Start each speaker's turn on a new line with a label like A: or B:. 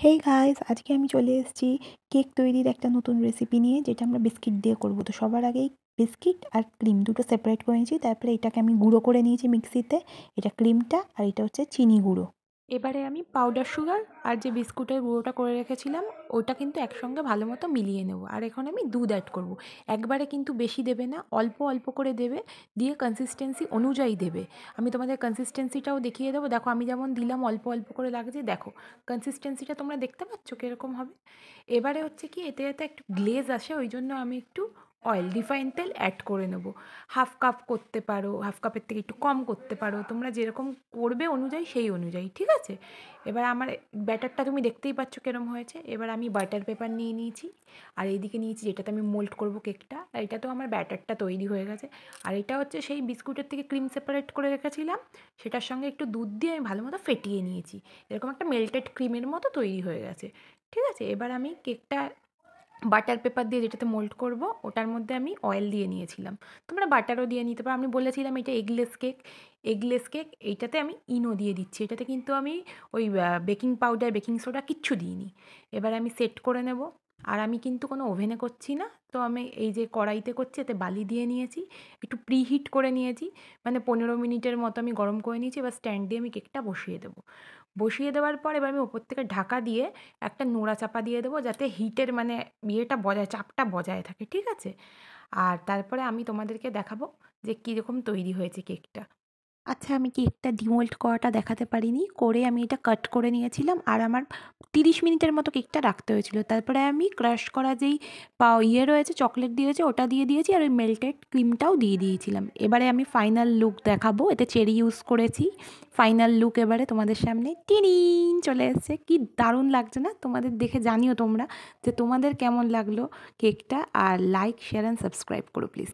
A: Hey guys, আজকে আমি চলে এসেছি কেক তৈরির একটা নতুন রেসিপি নিয়ে, যেটা আমরা বিস্কিট দিয়ে করব। তো সবার আগেই বিস্কিট আর ক্রিম দুটো সেপারেট করে নিয়েছি। তারপরে এটাকে আমি গুঁড়ো করে নিয়েছি মিক্সিতে। এটা ক্রিমটা আর এটা হচ্ছে চিনি গুঁড়ো। এবারে আমি পাউডার সুগার আর যে বিস্কুটের গুঁড়োটা করে রেখেছিলাম ওটা কিন্তু একসঙ্গে ভালো মতো মিলিয়ে নেব। আর এখন আমি দুধ অ্যাড করব। একবারে কিন্তু বেশি দেবে না, অল্প অল্প করে দেবে, দিয়ে কনসিস্টেন্সি অনুযায়ী দেবে। আমি তোমাদের কনসিস্টেন্সিটাও দেখিয়ে দেবো। দেখো আমি যেমন দিলাম অল্প অল্প করে লাগছে, দেখো কনসিস্টেন্সিটা তোমরা দেখতে পাচ্ছ কীরকম হবে। এবারে হচ্ছে কি, এতে যাতে একটু গ্লেজ আসে ওই জন্য আমি একটু রিফাইন তেল অ্যাড করে নেবো। হাফ কাপ করতে পারো, হাফ কাপের থেকে একটু কম করতে পারো, তোমরা যেরকম করবে অনুযায়ী সেই অনুযায়ী, ঠিক আছে। এবার আমার ব্যাটারটা তুমি দেখতেই পাচ্ছ কেরম হয়েছে। এবার আমি বাটার পেপার নিয়ে নিয়েছি, আর এইদিকে নিয়েছি যেটাতে আমি মোল্ড করব কেকটা। আর এটা তো আমার ব্যাটারটা তৈরি হয়ে গেছে। আর এটা হচ্ছে সেই বিস্কুটের থেকে ক্রিম সেপারেট করে রেখেছিলাম, সেটার সঙ্গে একটু দুধ দিয়ে আমি ভালো মতো ফেটিয়ে নিয়েছি। এরকম একটা মেল্টেড ক্রিমের মতো তৈরি হয়ে গেছে, ঠিক আছে। এবার আমি কেকটা বাটার পেপার দিয়ে যেটাতে মোল্ড করব ওটার মধ্যে আমি অয়েল দিয়ে নিয়েছিলাম। তোমরা বাটারও দিয়ে নিতে পারো। আমি বলেছিলাম এটা এগলেস কেক এইটাতে আমি ইনো দিয়ে দিচ্ছি। এটাতে কিন্তু আমি ওই বেকিং পাউডার বেকিং সোডা কিচ্ছু দিইনি। এবার আমি সেট করে নেব। আর আমি কিন্তু কোনো ওভেনে করছি না, তো আমি এই যে কড়াইতে করছি এতে বালি দিয়ে নিয়েছি, একটু প্রিহিট করে নিয়েছি, মানে 15 মিনিটের মতো আমি গরম করে নিয়েছি। এবার স্ট্যান্ড দিয়ে আমি কেকটা বসিয়ে দেবো। বসিয়ে দেওয়ার পর এবার আমি ওপর থেকে ঢাকা দিয়ে একটা নোড়া চাপা দিয়ে দেবো, যাতে হিটের মানে চাপটা বজায় থাকে, ঠিক আছে। আর তারপরে আমি তোমাদেরকে দেখাবো যে কীরকম তৈরি হয়েছে কেকটা। আচ্ছা, আমি কেকটা ডিমোল্ড করাটা দেখাতে পারিনি, করে আমি এটা কাট করে নিয়েছিলাম। আর আমার 30 মিনিটের মতো কেকটা রাখতে হয়েছিল। তারপরে আমি ক্রাশ করা যেই রয়েছে, চকলেট দিয়েছে, ওটা দিয়ে দিয়েছি, আর ওই মেল্টেড ক্রিমটাও দিয়ে দিয়েছিলাম। এবারে আমি ফাইনাল লুক দেখাবো, এতে চেরি ইউজ করেছি। ফাইনাল লুক এবারে তোমাদের সামনে টিনিন চলে এসেছে। কি দারুণ লাগছে না? তোমাদের দেখে জানিও তোমরা যে তোমাদের কেমন লাগলো কেকটা। আর লাইক, শেয়ার অ্যান্ড সাবস্ক্রাইব করো প্লিজ।